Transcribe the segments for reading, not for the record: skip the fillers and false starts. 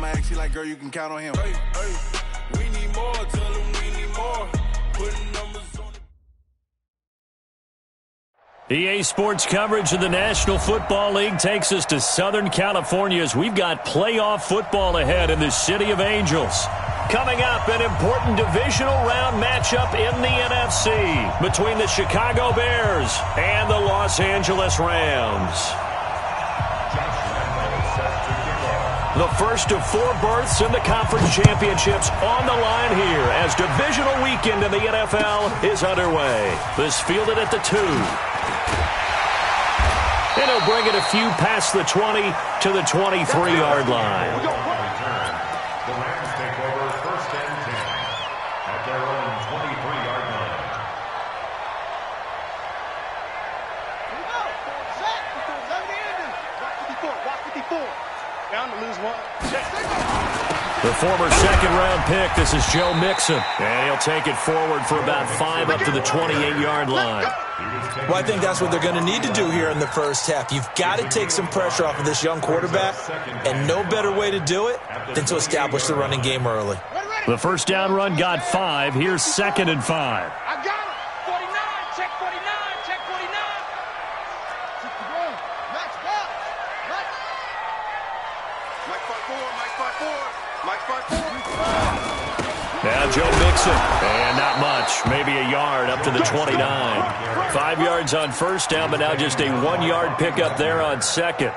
I'ma ask you like, girl, you can count on him. Hey, we need more, tell them we need more. Putting numbers on it. EA Sports coverage of the National Football League takes us to Southern California as we've got playoff football ahead in the City of Angels. Coming up, an important divisional round matchup in the NFC between the Chicago Bears and the Los Angeles Rams. The first of 4 berths in the conference championships on the line here as divisional weekend in the NFL is underway. This fielded at the 2. And he'll bring it a few past the 20 to the 23-yard line. The Rams take over first and 10 at their own 23-yard line. Here we go. Set. Watch 54. Down to lose one. The former second-round pick, this is Joe Mixon. And he'll take it forward for about 5 up to the 28-yard line. Well, I think that's what they're going to need to do here in the first half. You've got to take some pressure off of this young quarterback, and no better way to do it than to establish the running game early. The first down run got 5. Here's 2nd and 5. I got him. 49. Check 49. Check 49. Max box. Mike 5-4. Now Joe Mixon. And not much. Maybe a yard up to the 29. 5 yards on first down, but now just a 1-yard pickup there on second.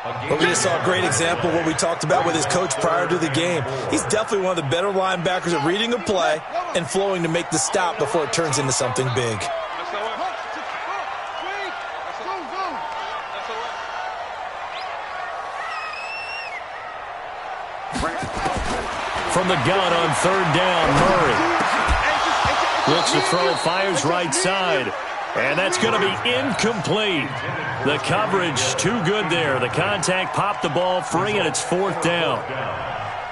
But we just saw a great example of what we talked about with his coach prior to the game. He's definitely one of the better linebackers at reading a play and flowing to make the stop before it turns into something big. From the gun on 3rd down, Murray. Looks to throw, fires right side. And that's going to be incomplete. The coverage too good there. The contact popped the ball free, and it's 4th down.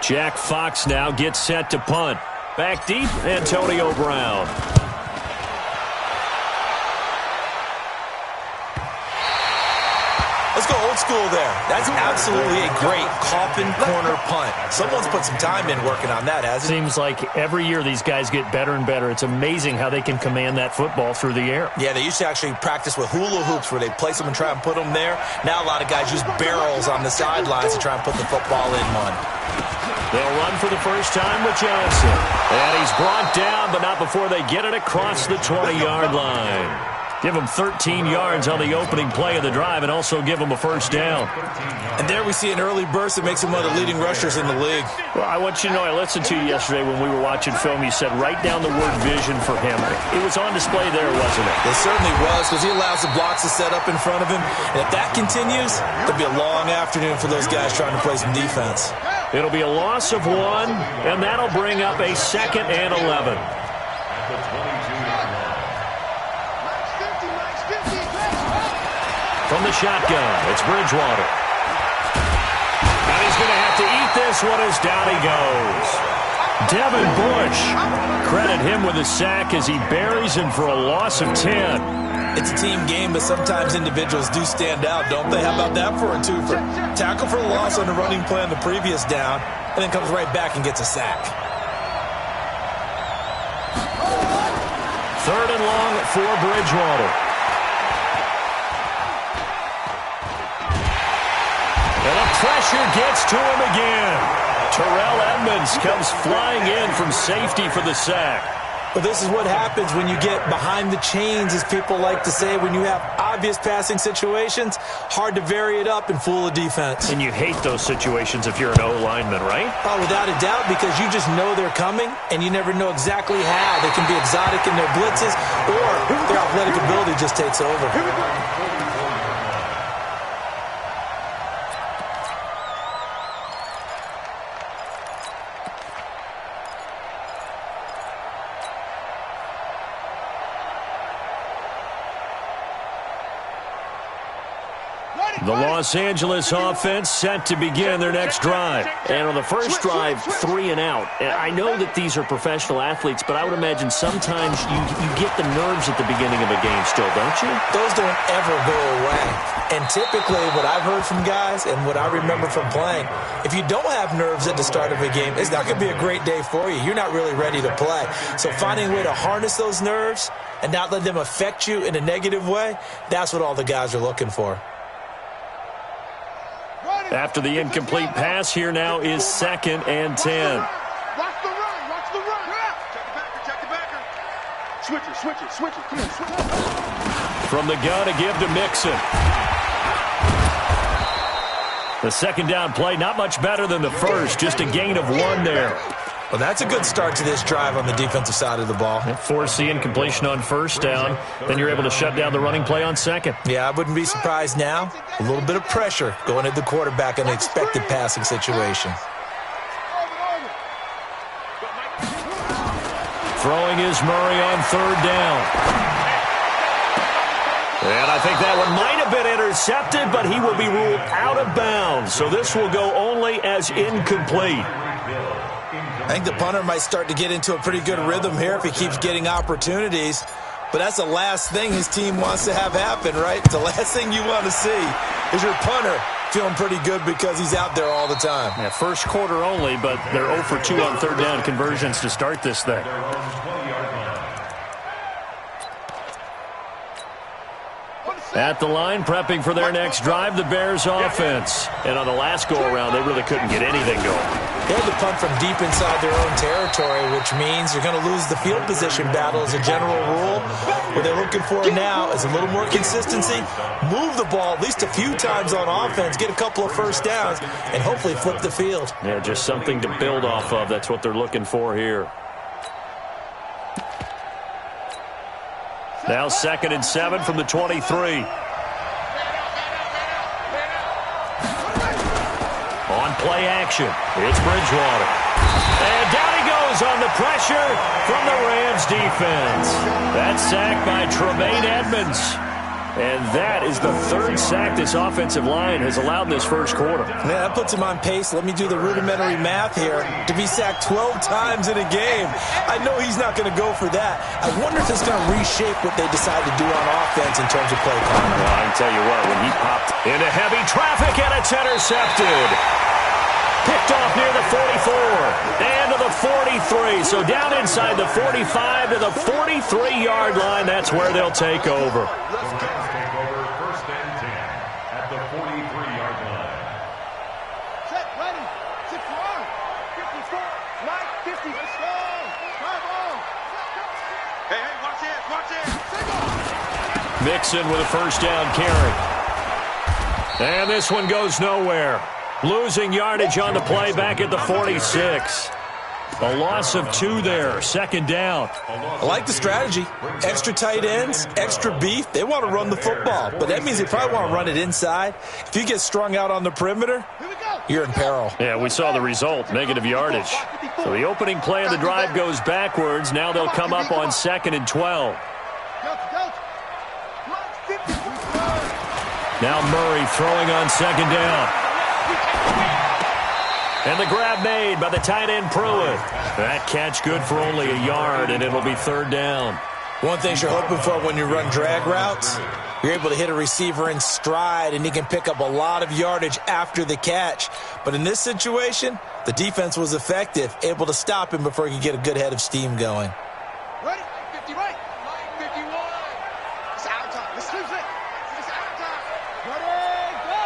Jack Fox now gets set to punt. Back deep, Antonio Brown. Let's go old school there. That's absolutely a great coffin corner punt. Someone's put some time in working on that, hasn't it? Seems like every year these guys get better and better. It's amazing how they can command that football through the air. Yeah, they used to actually practice with hula hoops where they place them and try and put them there. Now a lot of guys use barrels on the sidelines to try and put the football in one. They'll run for the first time with Johnson. And he's brought down, but not before they get it across the 20-yard line. Give him 13 yards on the opening play of the drive and also give him a first down. And there we see an early burst that makes him one of the leading rushers in the league. Well, I want you to know, I listened to you yesterday when we were watching film. You said write down the word vision for him. It was on display there, wasn't it? It certainly was, because he allows the blocks to set up in front of him. And if that continues, it'll be a long afternoon for those guys trying to play some defense. It'll be a loss of 1, and that'll bring up a 2nd and 11. From the shotgun, it's Bridgewater. And he's going to have to eat this one as down he goes. Devin Bush. Credit him with a sack as he buries him for a loss of 10. It's a team game, but sometimes individuals do stand out, don't they? How about that for a twofer? Tackle for a loss on the running play on the previous down, and then comes right back and gets a sack. 3rd and long for Bridgewater. And the pressure gets to him again. Terrell Edmonds comes flying in from safety for the sack. But this is what happens when you get behind the chains, as people like to say. When you have obvious passing situations, hard to vary it up and fool a defense. And you hate those situations if you're an O-lineman, right? Oh, without a doubt, because you just know they're coming, and you never know exactly how. They can be exotic in their blitzes, or their athletic ability just takes over. The Los Angeles offense set to begin their next drive. And on the first drive, 3 and out. And I know that these are professional athletes, but I would imagine sometimes you get the nerves at the beginning of a game still, don't you? Those don't ever go away. And typically what I've heard from guys and what I remember from playing, if you don't have nerves at the start of a game, it's not going to be a great day for you. You're not really ready to play. So finding a way to harness those nerves and not let them affect you in a negative way, that's what all the guys are looking for. After the incomplete pass, here now is 2nd and 10. Watch the run. Watch the run. Check the backer. Switch it. Come on, switch it. From the gun, a give to Mixon. The second down play, not much better than the first, just a gain of 1 there. Well, that's a good start to this drive on the defensive side of the ball. Force the incompletion on first down. Then you're able to shut down the running play on second. Yeah, I wouldn't be surprised now. A little bit of pressure going at the quarterback in an expected passing situation. Throwing is Murray on 3rd down. And I think that one might have been intercepted, but he will be ruled out of bounds. So this will go only as incomplete. I think the punter might start to get into a pretty good rhythm here if he keeps getting opportunities. But that's the last thing his team wants to have happen, right? The last thing you want to see is your punter feeling pretty good because he's out there all the time. Yeah, first quarter only, but they're 0 for 2 on 3rd down conversions to start this thing. At the line, prepping for their next drive, the Bears offense. And on the last go-around, they really couldn't get anything going. They had to punt from deep inside their own territory, which means you're going to lose the field position battle as a general rule. What they're looking for now is a little more consistency, move the ball at least a few times on offense, get a couple of first downs, and hopefully flip the field. Yeah, just something to build off of. That's what they're looking for here. Now 2nd and 7 from the 23. On play action, it's Bridgewater. And down he goes on the pressure from the Rams defense. That's sacked by Tremaine Edmonds. And that is the 3rd sack this offensive line has allowed in this first quarter. Yeah, that puts him on pace. Let me do the rudimentary math here. To be sacked 12 times in a game, I know he's not going to go for that. I wonder if it's going to reshape what they decide to do on offense in terms of play calling. Well, I can tell you what, when he popped into heavy traffic and it's intercepted. Picked off near the 44 and to the 43. So down inside the 45 to the 43-yard line. That's where they'll take over. Mixon with a first down carry. And this one goes nowhere. Losing yardage on the play back at the 46. A loss of 2 there. 2nd down. I like the strategy. Extra tight ends, extra beef. They want to run the football, but that means they probably want to run it inside. If you get strung out on the perimeter, you're in peril. Yeah, we saw the result, negative yardage. So the opening play of the drive goes backwards. Now they'll come up on 2nd and 12. Now Murray throwing on 2nd down. And the grab made by the tight end Pruitt. That catch good for only a yard, and it'll be 3rd down. One thing you're hoping for when you run drag routes, you're able to hit a receiver in stride, and he can pick up a lot of yardage after the catch. But in this situation, the defense was effective, able to stop him before he could get a good head of steam going. Ready? 50 right. 51. It's out of time. Let's lose it. It's out of time. Ready? Go.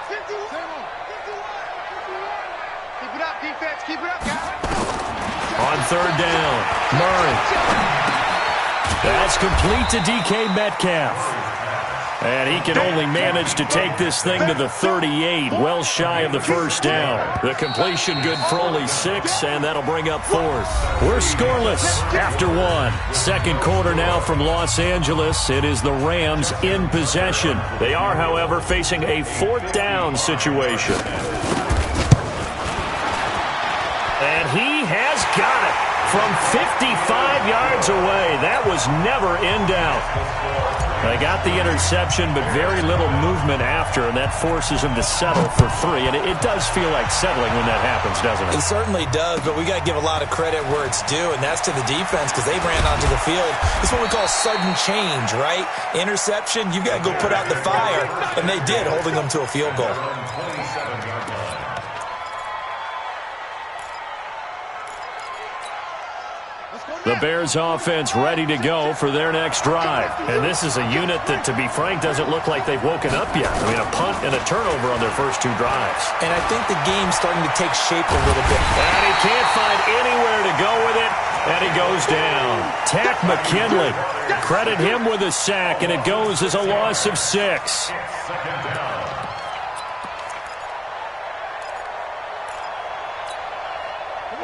51. 51. Keep it up, defense. Keep it up, guys. On 3rd down, Murray. That's complete to DK Metcalf. And he can only manage to take this thing to the 38, well shy of the first down. The completion good for only 6, and that'll bring up 4th. We're scoreless after 1. 2nd quarter now from Los Angeles. It is the Rams in possession. They are, however, facing a 4th down situation. And he has got it from 55 yards away. That was never in doubt. They got the interception, but very little movement after, and that forces him to settle for 3. And it does feel like settling when that happens, doesn't it? It certainly does, but we got to give a lot of credit where it's due, and that's to the defense because they ran onto the field. It's what we call sudden change, right? Interception, you got to go put out the fire, and they did, holding them to a field goal. The Bears offense ready to go for their next drive. And this is a unit that, to be frank, doesn't look like they've woken up yet. I mean, a punt and a turnover on their first 2 drives. And I think the game's starting to take shape a little bit. And he can't find anywhere to go with it, and he goes down. Tack McKinley. Credit him with a sack, and it goes as a loss of 6.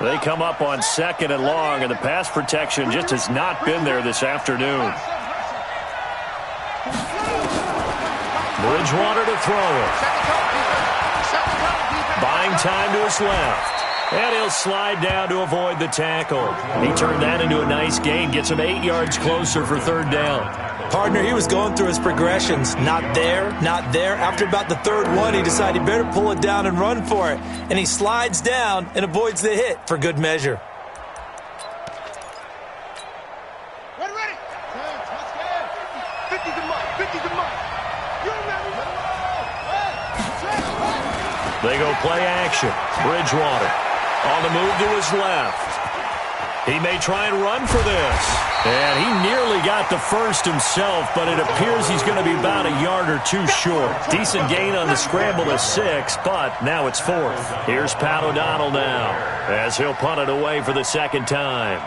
They come up on 2nd and long, and the pass protection just has not been there this afternoon. Bridgewater to throw it. Buying time to his left. And he'll slide down to avoid the tackle. He turned that into a nice gain, gets him 8 yards closer for 3rd down. Partner, he was going through his progressions. Not there, not there. After about the 3rd one, he decided he better pull it down and run for it. And he slides down and avoids the hit for good measure. Ready. 50's the mark. 50's the mark. You ready? They go play action. Bridgewater on the move to his left. He may try and run for this. And he nearly got the first himself, but it appears he's going to be about a yard or 2 short. Decent gain on the scramble to 6, but now it's 4th. Here's Pat O'Donnell now as he'll punt it away for the 2nd time.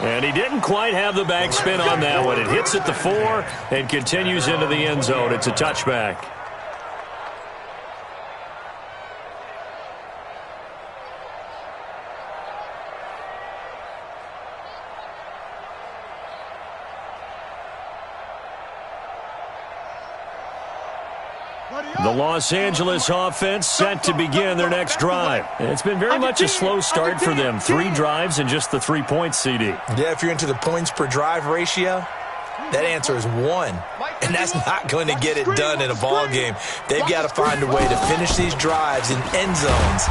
And he didn't quite have the backspin on that one. It hits at the 4 and continues into the end zone. It's a touchback. The Los Angeles offense set to begin their next drive. It's been very much a slow start for them. 3 drives and just the 3 points, CD. Yeah, if you're into the points per drive ratio, that answer is 1. And that's not going to get it done in a ball game. They've got to find a way to finish these drives in end zones,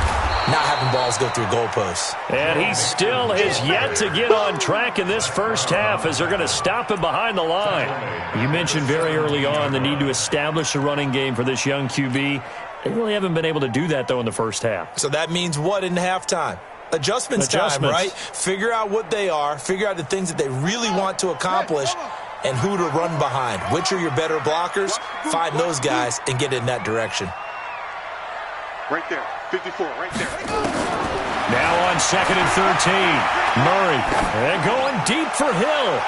not having balls go through goalposts. And he still has yet to get on track in this first half as they're going to stop him behind the line. You mentioned very early on the need to establish a running game for this young QB. They really haven't been able to do that, though, in the first half. So that means what in halftime? Adjustments time, right? Figure out what they are, figure out the things that they really want to accomplish, and who to run behind. Which are your better blockers? Find those guys and get in that direction. Right there. 54, right there. Now on 2nd and 13. Murray. And going deep for Hill.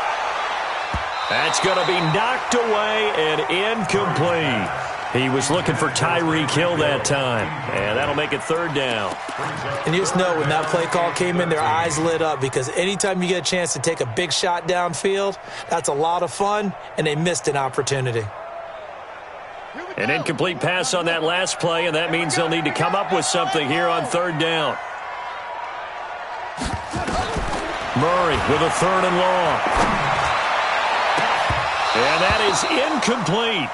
That's going to be knocked away and incomplete. He was looking for Tyreek Hill that time. And that'll make it 3rd down. And you just know when that play call came in, their eyes lit up because anytime you get a chance to take a big shot downfield, that's a lot of fun, and they missed an opportunity. An incomplete pass on that last play, and that means they'll need to come up with something here on 3rd down. Murray with a 3rd and long. And that is incomplete.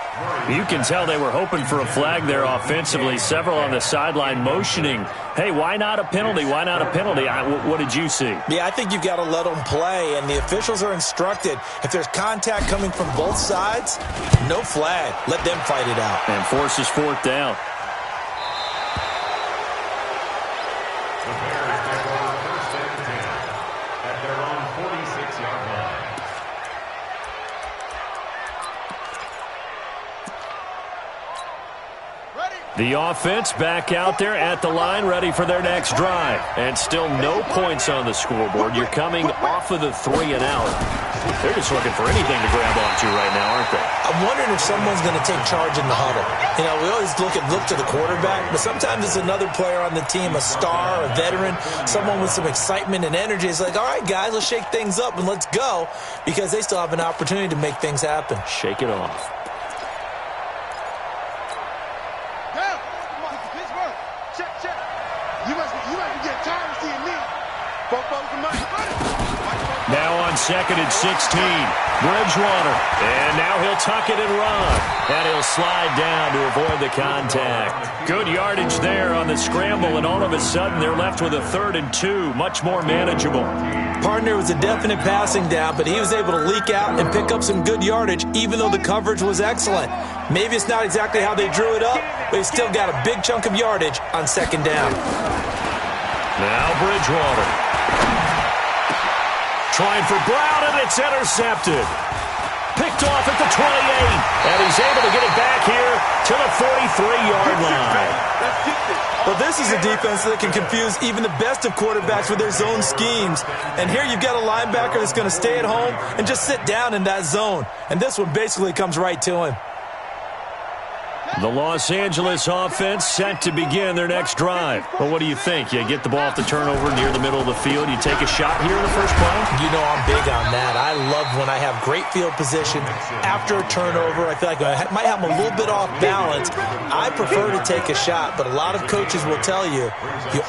You can tell they were hoping for a flag there offensively. Several on the sideline motioning, hey, why not a penalty? Why not a penalty? What did you see? Yeah, I think you've got to let them play, and the officials are instructed. If there's contact coming from both sides, no flag. Let them fight it out. And forces 4th down. The Bears take over 1st and 10 at their own 46-yard line. The offense back out there at the line, ready for their next drive. And still no points on the scoreboard. You're coming off of the 3 and out. They're just looking for anything to grab onto right now, aren't they? I'm wondering if someone's going to take charge in the huddle. You know, we always look to the quarterback, but sometimes it's another player on the team, a star, a veteran, someone with some excitement and energy. It's like, all right, guys, let's shake things up and let's go, because they still have an opportunity to make things happen. Shake it off. Now on 2nd and 16, Bridgewater. And now he'll tuck it and run. And he'll slide down to avoid the contact. Good yardage there on the scramble, and all of a sudden they're left with a 3rd and 2. Much more manageable. Partner was a definite passing down, but he was able to leak out and pick up some good yardage, even though the coverage was excellent. Maybe it's not exactly how they drew it up, but he still got a big chunk of yardage on 2nd down. Now Bridgewater. Trying for Brown, and it's intercepted. Picked off at the 28, and he's able to get it back here to the 43-yard line. Well, this is a defense that can confuse even the best of quarterbacks with their zone schemes. And here you've got a linebacker that's going to stay at home and just sit down in that zone. And this one basically comes right to him. The Los Angeles offense set to begin their next drive. Well, what do you think? You get the ball off the turnover near the middle of the field. You take a shot here in the first play? You know I'm big on that. I love when I have great field position. After a turnover, I feel like I might have them a little bit off balance. I prefer to take a shot, but a lot of coaches will tell you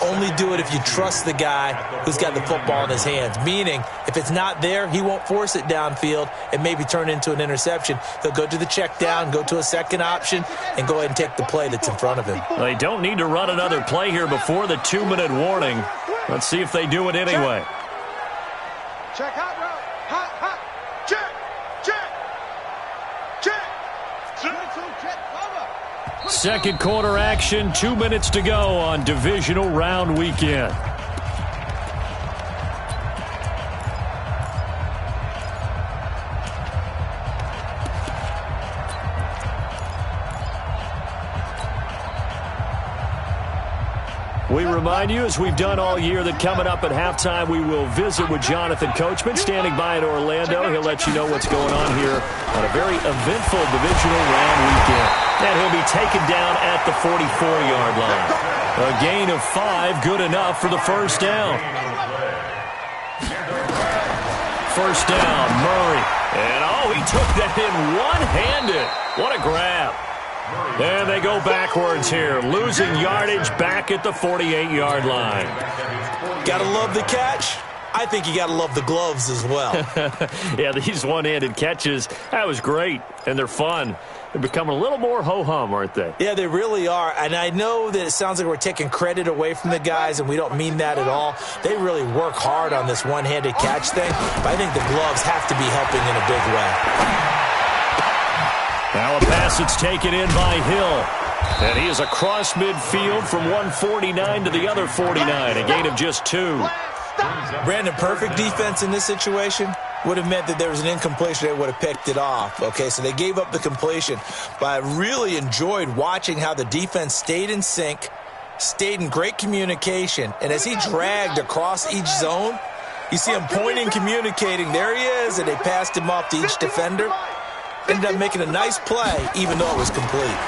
only do it if you trust the guy who's got the football in his hands. Meaning, if it's not there, he won't force it downfield and maybe turn into an interception. He'll go to the check down, go to a second option, and go ahead and take the play that's in front of him. They don't need to run another play here before the 2-minute warning. Let's see if they do it anyway. Check hot route. Hot, hot. Check. Second quarter action, 2 minutes to go on divisional round weekend. We remind you, as we've done all year, that coming up at halftime, we will visit with Jonathan Coachman, standing by in Orlando. He'll let you know what's going on here on a very eventful divisional round weekend. And he'll be taken down at the 44-yard line. A gain of 5, good enough for the first down. First down, Murray. And, he took that in one-handed. What a grab. And they go backwards here, losing yardage back at the 48-yard line. Gotta love the catch. I think you gotta love the gloves as well. Yeah, these one-handed catches, that was great, and they're fun. They're becoming a little more ho-hum, aren't they? Yeah, they really are. And I know that it sounds like we're taking credit away from the guys, and we don't mean that at all. They really work hard on this one-handed catch thing, but I think the gloves have to be helping in a big way. Now a pass that's taken in by Hill. And he is across midfield from 149 to the other 49. A gain of just 2. Brandon, perfect defense in this situation would have meant that there was an incompletion. They would have picked it off. Okay, so they gave up the completion. But I really enjoyed watching how the defense stayed in sync, stayed in great communication. And as he dragged across each zone, you see him pointing, communicating. There he is, and they passed him off to each defender. Ended up making a nice play, even though it was complete.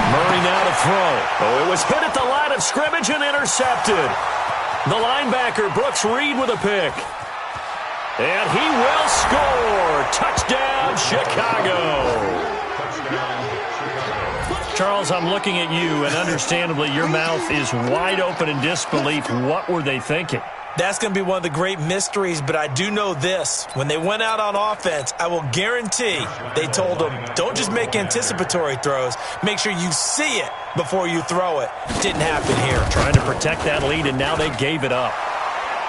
Murray now to throw. It was hit at the line of scrimmage and intercepted. The linebacker, Brooks Reed, with a pick. And he will score. Touchdown, Chicago. Charles, I'm looking at you, and understandably, your mouth is wide open in disbelief. What were they thinking? That's going to be one of the great mysteries, but I do know this. When they went out on offense, I will guarantee they told them, don't just make anticipatory throws. Make sure you see it before you throw it. Didn't happen here. Trying to protect that lead, and now they gave it up.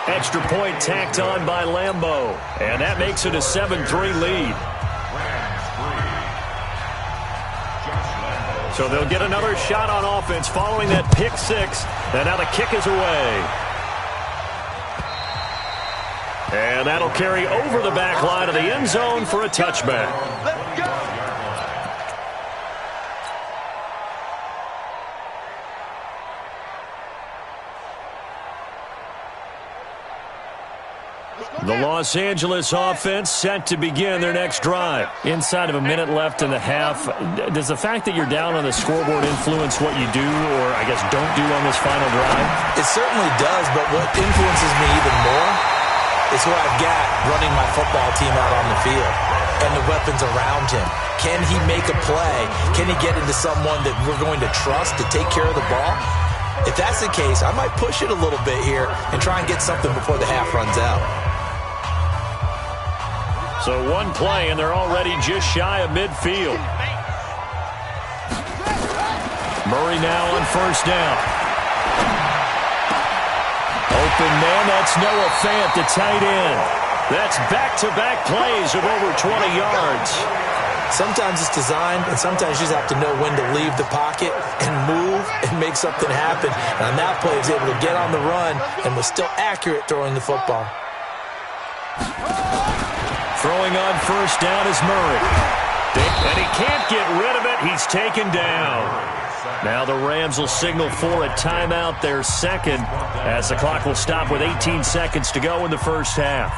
Extra point tacked on by Lambeau, and that makes it a 7-3 lead. So they'll get another shot on offense following that pick 6, and now the kick is away. And that'll carry over the back line of the end zone for a touchback. Let's go. The Los Angeles offense set to begin their next drive. Inside of a minute left in the half, does the fact that you're down on the scoreboard influence what you do, or I guess don't do on this final drive? It certainly does, but what influences me even more is who I've got running my football team out on the field and the weapons around him. Can he make a play? Can he get into someone that we're going to trust to take care of the ball? If that's the case, I might push it a little bit here and try and get something before the half runs out. So one play, and they're already just shy of midfield. Murray now on first down. Open man, that's Noah Fant, the tight end. That's back-to-back plays of over 20 yards. Sometimes it's designed, and sometimes you just have to know when to leave the pocket and move and make something happen. And on that play, he was able to get on the run and was still accurate throwing the football. Throwing on first down is Murray. And he can't get rid of it. He's taken down. Now the Rams will signal for a timeout, their second, as the clock will stop with 18 seconds to go in the first half.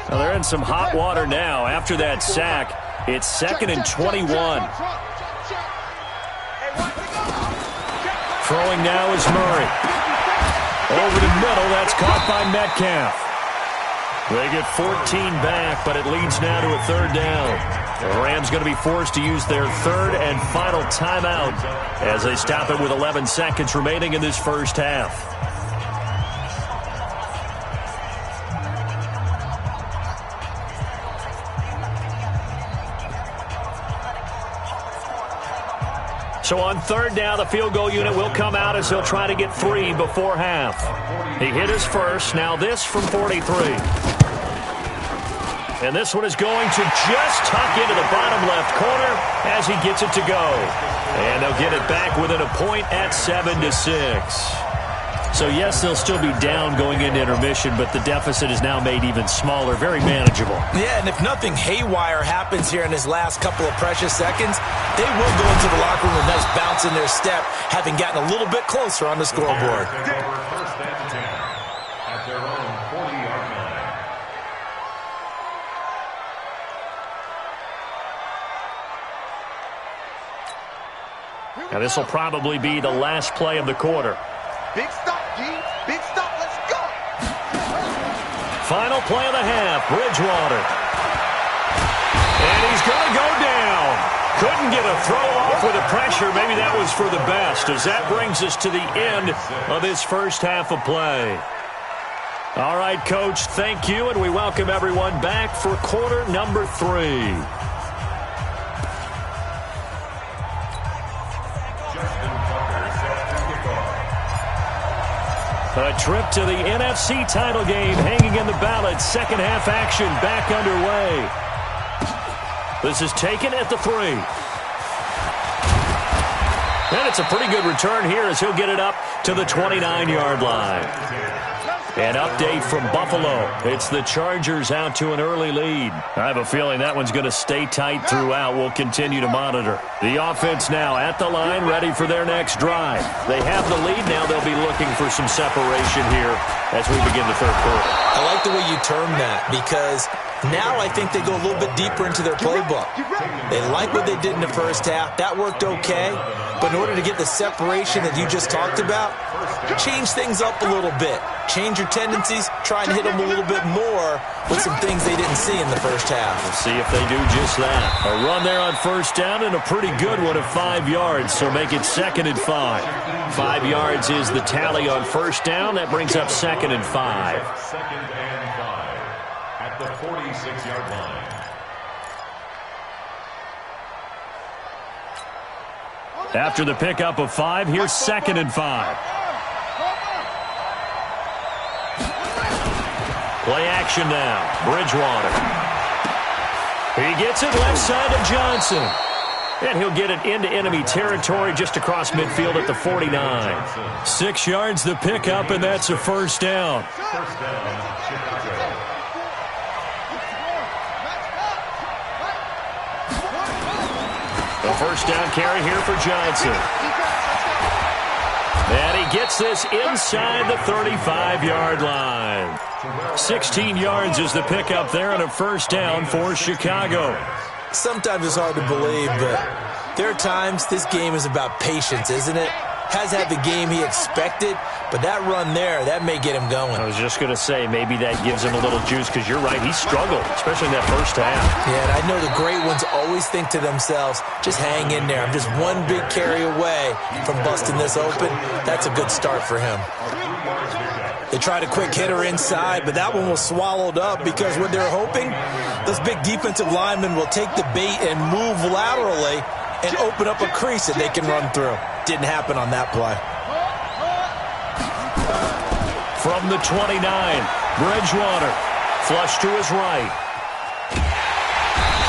Now they're in some hot water now after that sack. It's 2nd and 21. Throwing now is Murray. Over the middle, that's caught by Metcalf. They get 14 back, but it leads now to a third down. The Rams going to be forced to use their third and final timeout as they stop it with 11 seconds remaining in this first half. So on third down, the field goal unit will come out as he'll try to get 3 before half. He hit his first. Now this from 43. And this one is going to just tuck into the bottom left corner as he gets it to go. And they'll get it back within a point at 7-6. So, yes, they'll still be down going into intermission, but the deficit is now made even smaller, very manageable. Yeah, and if nothing haywire happens here in his last couple of precious seconds, they will go into the locker room with a nice bounce in their step, having gotten a little bit closer on the scoreboard. First and 10 at their own 40-yard line. Now, this will probably be the last play of the quarter. Big stop, G. Big stop. Let's go. Final play of the half, Bridgewater. And he's going to go down. Couldn't get a throw off with the pressure. Maybe that was for the best, as that brings us to the end of this first half of play. All right, Coach, thank you, and we welcome everyone back for quarter number 3. A trip to the NFC title game hanging in the balance. Second half action back underway. This is taken at the 3. And it's a pretty good return here as he'll get it up to the 29-yard line. An update from Buffalo. It's the Chargers out to an early lead. I have a feeling that one's going to stay tight throughout. We'll continue to monitor. The offense now at the line, ready for their next drive. They have the lead. Now they'll be looking for some separation here as we begin the third quarter. I like the way you term that, because now I think they go a little bit deeper into their playbook. They like what they did in the first half. That worked okay. But in order to get the separation that you just talked about, change things up a little bit. Change your tendencies, try and hit them a little bit more with some things they didn't see in the first half. We'll see if they do just that. A run there on first down and a pretty good one of 5 yards, so make it 2nd and 5. 5 yards is the tally on first down. That brings up 2nd and 5. 2nd and 5 at the 46-yard line. After the pickup of 5, here's 2nd and 5. Play action now. Bridgewater. He gets it left side to Johnson. And he'll get it into enemy territory just across midfield at the 49. 6 yards the pickup, and that's a first down. First down, Chicago. The first down carry here for Johnson. And he gets this inside the 35-yard line. 16 yards is the pickup there and a first down for Chicago. Sometimes it's hard to believe, but there are times this game is about patience, isn't it? Has had the game he expected, But that run there, that may get him going. I was just going to say, maybe that gives him a little juice, because you're right, he struggled, especially in that first half. Yeah, and I know the great ones always think to themselves, just hang in there. I'm just one big carry away from busting this open. That's a good start for him. They tried a quick hitter inside, but that one was swallowed up because what they're hoping, those big defensive linemen will take the bait and move laterally and open up a crease that they can run through. Didn't happen on that play. From the 29, Bridgewater, flush to his right.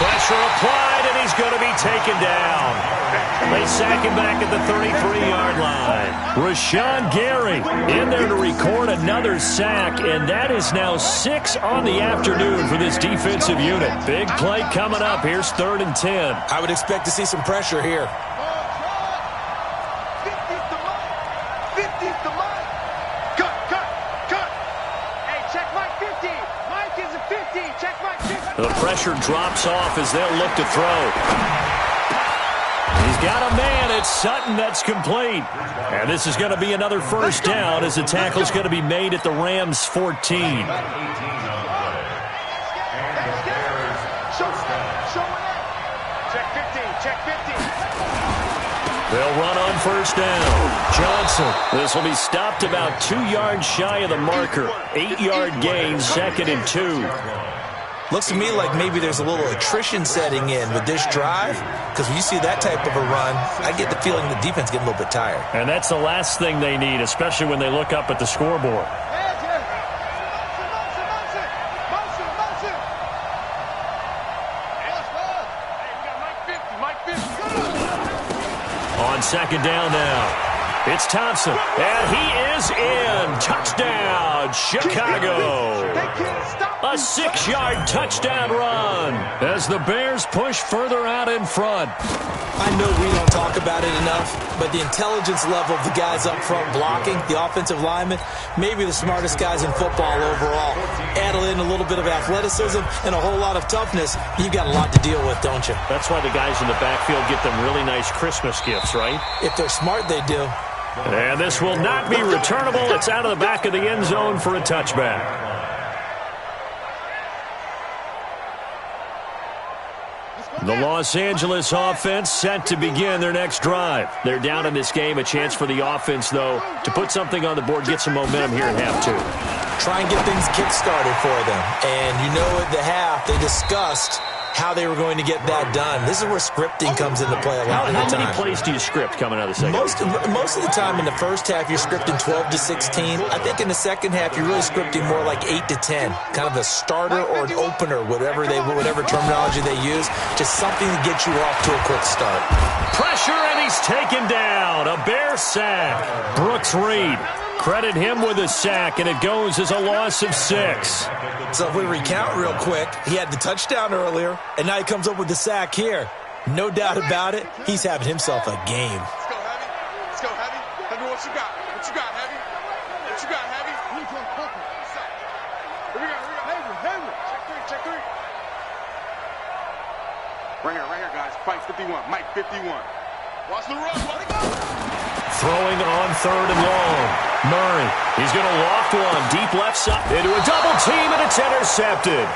Pressure applied, and he's going to be taken down. They sack him back at the 33-yard line. Rashawn Gary in there to record another sack, and that is now 6 on the afternoon for this defensive unit. Big play coming up. Here's 3rd and 10. I would expect to see some pressure here. 50's the mark. 50's the mark. Cut. Hey, check Mike 50. Mike is a 50. Check Mike 50. The pressure drops off as they'll look to throw. He's got a man. It's Sutton. That's complete. And this is going to be another first down as the tackle's going to be made at the Rams' 14. Check 50. They'll run on first down. Johnson. This will be stopped about 2 yards shy of the marker. 8-yard gain, 2nd and 2. Looks to me like maybe there's a little attrition setting in with this drive, because when you see that type of a run, I get the feeling the defense getting a little bit tired. And that's the last thing they need, especially when they look up at the scoreboard. On second down now, it's Thompson, and he is in. Touchdown, Chicago. A 6-yard touchdown run as the Bears push further out in front. I know we don't talk about it enough, but the intelligence level of the guys up front blocking, the offensive linemen, maybe the smartest guys in football overall. Add in a little bit of athleticism and a whole lot of toughness, you've got a lot to deal with, don't you? That's why the guys in the backfield get them really nice Christmas gifts, right? If they're smart, they do. And this will not be returnable. It's out of the back of the end zone for a touchback. The Los Angeles offense set to begin their next drive. They're down in this game. A chance for the offense, though, to put something on the board, get some momentum here in half 2. Try and get things kick-started for them. And you know at the half, they discussed how they were going to get that done. This is where scripting comes into play a lot of the time. How many plays do you script coming out of the second? Most of the time in the first half, you're scripting 12 to 16. I think in the second half, you're really scripting more like 8 to 10. Kind of a starter or an opener, whatever terminology they use. Just something to get you off to a quick start. Pressure, and he's taken down. A Bear sack. Brooks Reed. Credit him with a sack, and it goes as a loss of 6. So if we recount real quick, he had the touchdown earlier, and now he comes up with the sack here. No doubt about it, he's having himself a game. Let's go, Heavy. Let's go, Heavy. Heavy, what you got? What you got, Heavy? What you got, Heavy? Here we go, Heavy. Check 3. Right here, guys. Fight 51. Mike 51. Watch the run. Let it go. Throwing on 3rd and long. Murray, he's going to loft one deep left side into a double team, and it's intercepted.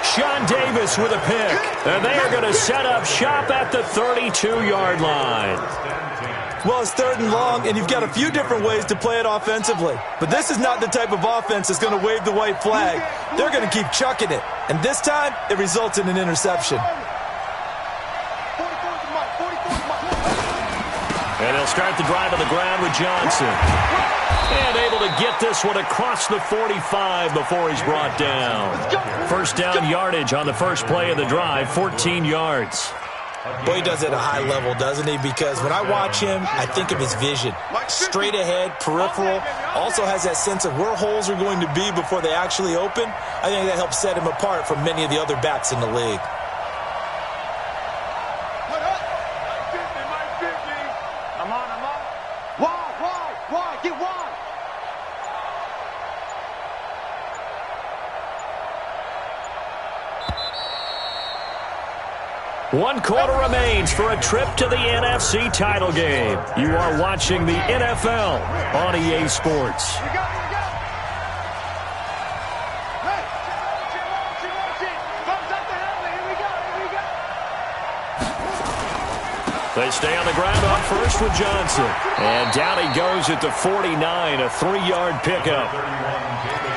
Sean Davis with a pick, and they are going to set up shop at the 32-yard line. Well, it's 3rd and long, and you've got a few different ways to play it offensively. But this is not the type of offense that's going to wave the white flag. They're going to keep chucking it. And this time, it results in an interception. And they'll start the drive on the ground with Johnson. And able to get this one across the 45 before he's brought down. First down yardage on the first play of the drive, 14 yards. Boy, he does it at a high level, doesn't he? Because when I watch him, I think of his vision. Straight ahead, peripheral, also has that sense of where holes are going to be before they actually open. I think that helps set him apart from many of the other backs in the league. 1 quarter remains for a trip to the NFC title game. You are watching the NFL on EA Sports. They stay on the ground on first with Johnson. And down he goes at the 49, a 3-yard pickup.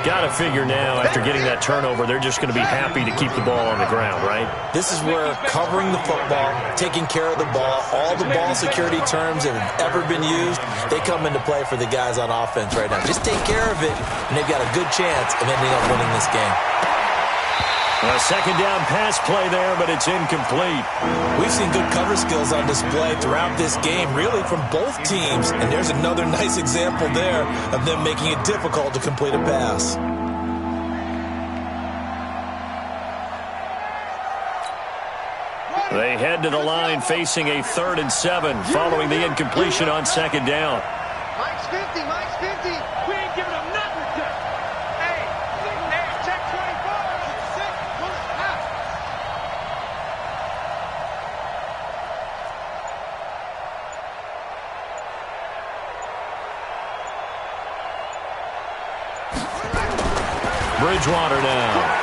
Got to figure now, after getting that turnover, they're just going to be happy to keep the ball on the ground, right? This is where covering the football, taking care of the ball, all the ball security terms that have ever been used, they come into play for the guys on offense right now. Just take care of it, and they've got a good chance of ending up winning this game. A second down pass play there, but it's incomplete. We've seen good cover skills on display throughout this game, really from both teams. And there's another nice example there of them making it difficult to complete a pass. They head to the line facing a 3rd and 7 following the incompletion on second down. Mike's 50, Mike's 50. We ain't giving him nothing. Hey, check 24. 6, out. Bridgewater now.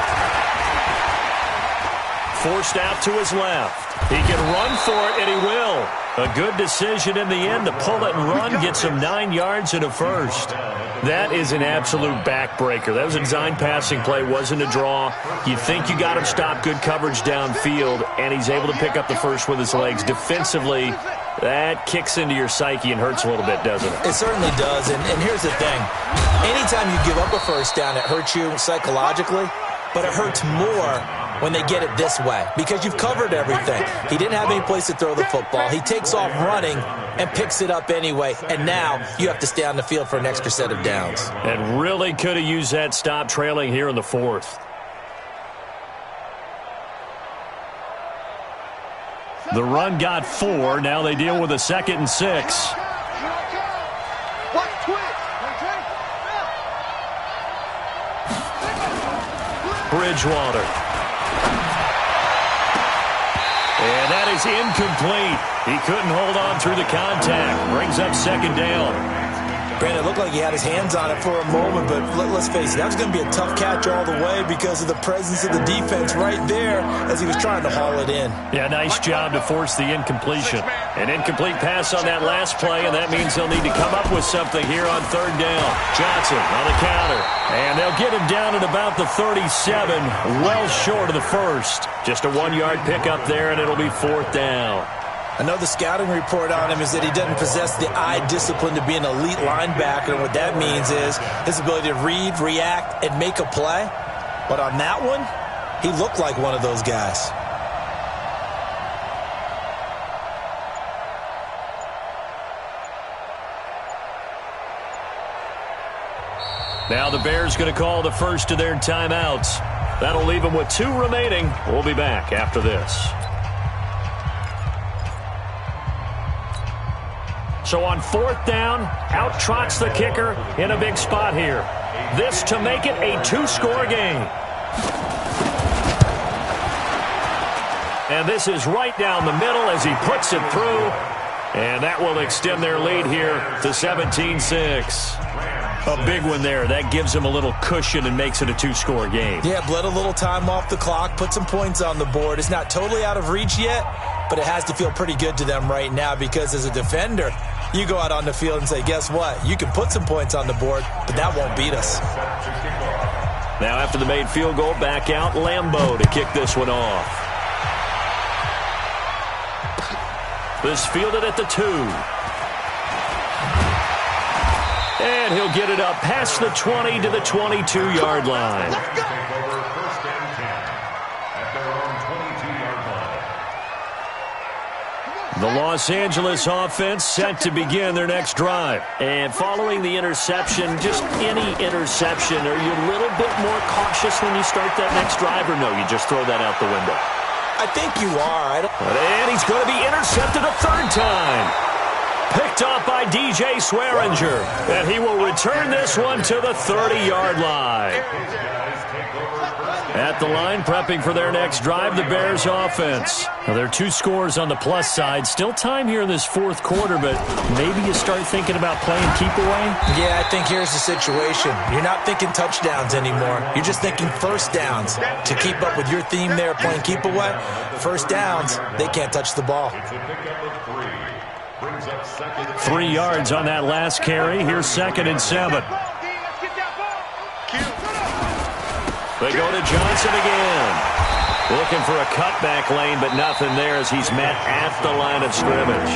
Forced out to his left. He can run for it, and he will. A good decision in the end to pull it and run, gets him 9 yards and a first. That is an absolute backbreaker. That was a design passing play, wasn't a draw. You think you got him stopped, good coverage downfield, and he's able to pick up the first with his legs. Defensively, that kicks into your psyche and hurts a little bit, doesn't it? It certainly does, and here's the thing. Anytime you give up a first down, it hurts you psychologically, but it hurts more when they get it this way, because you've covered everything. He didn't have any place to throw the football. He takes off running and picks it up anyway, and now you have to stay on the field for an extra set of downs. And really could have used that stop trailing here in the 4th. The run got 4. Now they deal with a 2nd and 6. Bridgewater. And that is incomplete. He couldn't hold on through the contact. Brings up second down. Granted, it looked like he had his hands on it for a moment, but let's face it, that was going to be a tough catch all the way because of the presence of the defense right there as he was trying to haul it in. Yeah, nice job to force the incompletion. An incomplete pass on that last play, and that means they'll need to come up with something here on 3rd down. Johnson on the counter. And they'll get him down at about the 37, well short of the first. Just a 1-yard pickup there, and it'll be 4th down. I know the scouting report on him is that he doesn't possess the eye discipline to be an elite linebacker, and what that means is his ability to read, react, and make a play. But on that one, he looked like one of those guys. Now the Bears going to call the first of their timeouts. That'll leave them with 2 remaining. We'll be back after this. So on 4th down, out trots the kicker in a big spot here. This to make it a 2-score game. And this is right down the middle as he puts it through. And that will extend their lead here to 17-6. A big one there. That gives them a little cushion and makes it a 2-score game. Yeah, bled a little time off the clock, put some points on the board. It's not totally out of reach yet, but it has to feel pretty good to them right now because as a defender, you go out on the field and say, guess what? You can put some points on the board, but that won't beat us. Now after the made field goal, back out Lambeau to kick this one off. This fielded at the 2. And he'll get it up past the 20 to the 22-yard line. The Los Angeles offense set to begin their next drive. And following the interception, just any interception, are you a little bit more cautious when you start that next drive, or no, you just throw that out the window? I think you are. And he's going to be intercepted a 3rd time. Picked off by DJ Swearinger. And he will return this one to the 30-yard line. At the line, prepping for their next drive, the Bears offense. Now, there are 2 scores on the plus side. Still time here in this fourth quarter, but maybe you start thinking about playing keep away? Yeah, I think here's the situation. You're not thinking touchdowns anymore. You're just thinking first downs. To keep up with your theme there, playing keep away, first downs, they can't touch the ball. 3 yards on that last carry. Here's 2nd and 7. They go to Johnson again. Looking for a cutback lane, but nothing there as he's met at the line of scrimmage.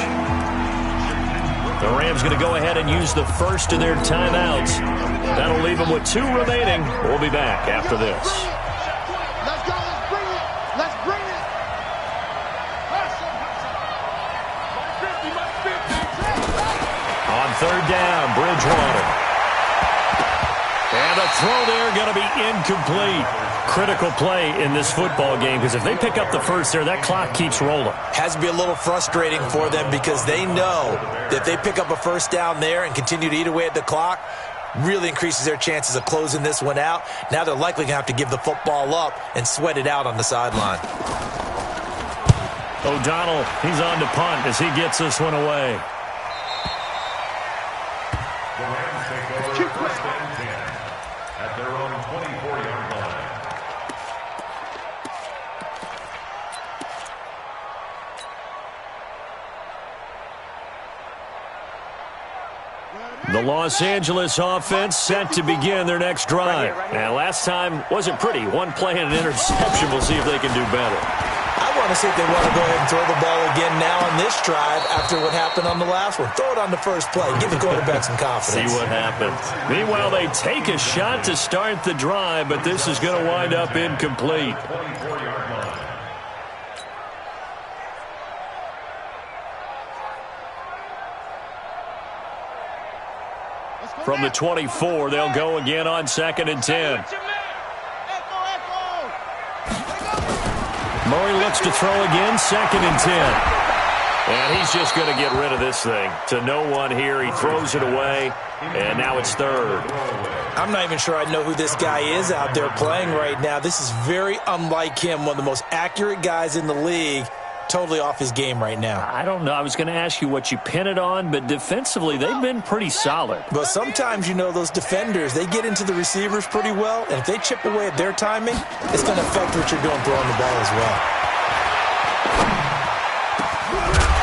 The Rams going to go ahead and use the first of their timeouts. That'll leave them with 2 remaining. We'll be back after this. Let's go. Let's bring it. Let's bring it. On 3rd down, Bridgewater. And a throw there going to be incomplete. Critical play in this football game because if they pick up the first there, that clock keeps rolling. Has to be a little frustrating for them because they know that if they pick up a first down there and continue to eat away at the clock, really increases their chances of closing this one out. Now they're likely going to have to give the football up and sweat it out on the sideline. O'Donnell, he's on to punt as he gets this one away. The Rams take over first and 10 at their own 24-yard line. The Los Angeles offense set to begin their next drive. And last time wasn't pretty. 1 play and an interception. We'll see if they can do better. I want to see if they want to go ahead and throw the ball again now on this drive after what happened on the last one. Throw it on the first play. Give the quarterback some confidence. See what happens. Meanwhile, they take a shot to start the drive, but this is going to wind up incomplete. 24-yard line. From the 24, they'll go again on 2nd and 10. Murray looks to throw again, 2nd and 10. And he's just going to get rid of this thing. To no one here. He throws it away, and now it's 3rd. I'm not even sure I know who this guy is out there playing right now. This is very unlike him, one of the most accurate guys in the league. Totally off his game right now. I don't know. I was going to ask you what you pin it on, but defensively, they've been pretty solid. But sometimes, you know, those defenders, they get into the receivers pretty well, and if they chip away at their timing, it's going to affect what you're doing throwing the ball as well.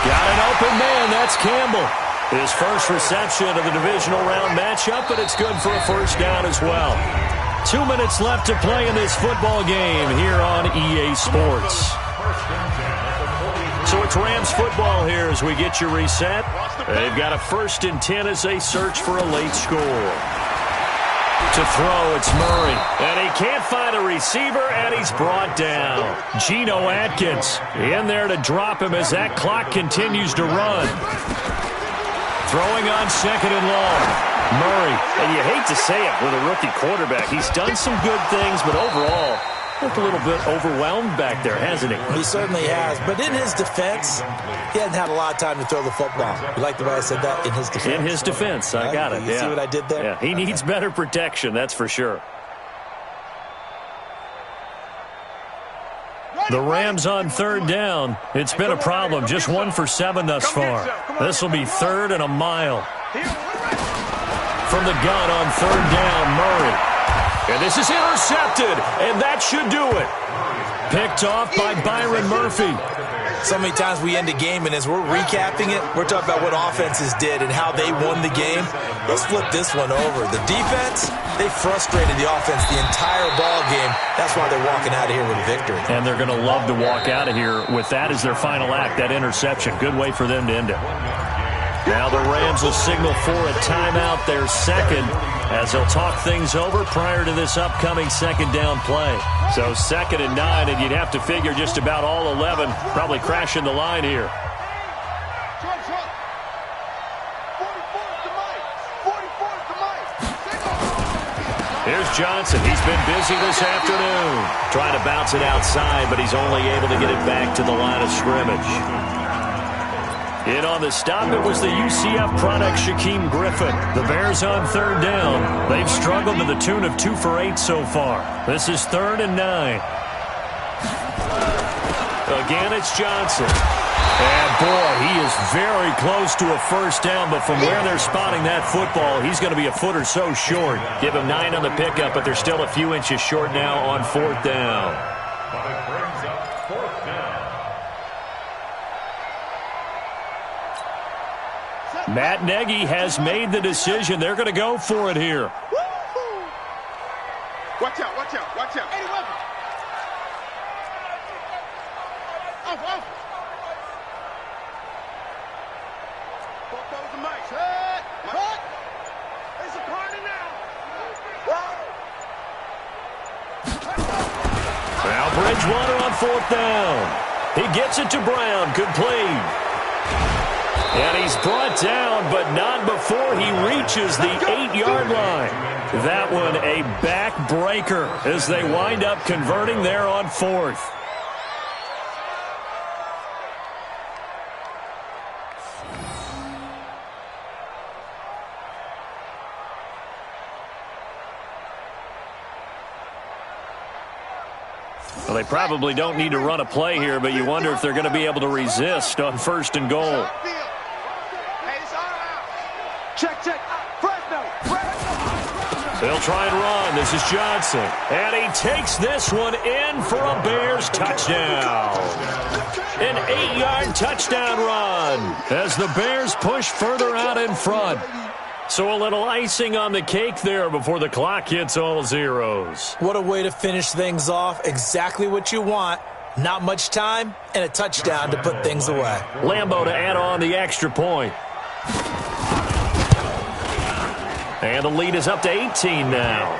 Got an open man. That's Campbell. His first reception of the divisional round matchup, but it's good for a first down as well. 2 minutes left to play in this football game here on EA Sports. So it's Rams football here as we get you reset. They've got a 1st and 10 as they search for a late score. To throw, it's Murray. And he can't find a receiver, and he's brought down. Geno Atkins in there to drop him as that clock continues to run. Throwing on 2nd and long. Murray, and you hate to say it with a rookie quarterback. He's done some good things, but overall, looked a little bit overwhelmed back there, hasn't he? He certainly has. But in his defense, he hasn't had a lot of time to throw the football. You like the way I said that? In his defense? In his defense. I got it. You see what I did there? Yeah, he needs better protection, that's for sure. The Rams on 3rd down. It's been a problem. Just 1 for 7 thus far. This will be 3rd and a mile. From the gun on 3rd down, Murray. And this is intercepted, and that should do it. Picked off by Byron Murphy. So many times we end a game, and as we're recapping it, we're talking about what offenses did and how they won the game. Let's flip this one over. The defense, they frustrated the offense the entire ball game. That's why they're walking out of here with a victory. And they're going to love to walk out of here with that as their final act, that interception. Good way for them to end it. Now the Rams will signal for a timeout, their 2nd, as they'll talk things over prior to this upcoming 2nd down play. So 2nd and 9, and you'd have to figure just about all 11 probably crashing the line here. Here's Johnson. He's been busy this afternoon. Trying to bounce it outside, but he's only able to get it back to the line of scrimmage. In on the stop, it was the UCF product, Shaquem Griffin. The Bears on third down. They've struggled to the tune of 2 for 8 so far. This is 3rd and 9. Again, it's Johnson. And, boy, he is very close to a first down, but from where they're spotting that football, he's going to be a foot or so short. Give him 9 on the pickup, but they're still a few inches short now on 4th down. But it brings up 4th down. Matt Nagy has made the decision. They're going to go for it here. Watch out, watch out, watch out. 80 weapons. Off. Both the mic. Set. Cut. It's a party now. Now Bridgewater on 4th down. He gets it to Brown. Complete. And he's brought down, but not before he reaches the 8-yard line. That one a backbreaker as they wind up converting there on 4th. Well, they probably don't need to run a play here, but you wonder if they're going to be able to resist on 1st and goal. Check. They'll try and run. This is Johnson. And he takes this one in for a Bears touchdown. An 8-yard touchdown run as the Bears push further out in front. So a little icing on the cake there before the clock hits all zeros. What a way to finish things off. Exactly what you want. Not much time and a touchdown to put things away. Lambeau to add on the extra point. And the lead is up to 18 now.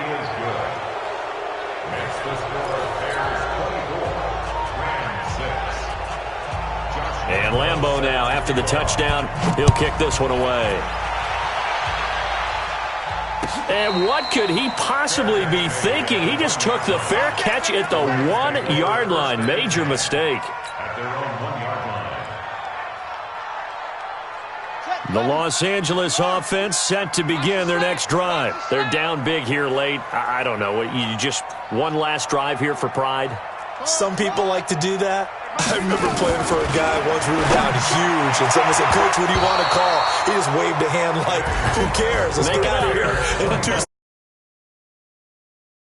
And Lambeau now, after the touchdown, he'll kick this one away. And what could he possibly be thinking? He just took the fair catch at the 1-yard line. Major mistake. At their own 1-yard line. The Los Angeles offense set to begin their next drive. They're down big here late. I don't know. You just one last drive here for pride? Some people like to do that. I remember playing for a guy once. We were down huge, and someone said, "Coach, what do you want to call?" He just waved a hand like, "Who cares? Let's get out of here."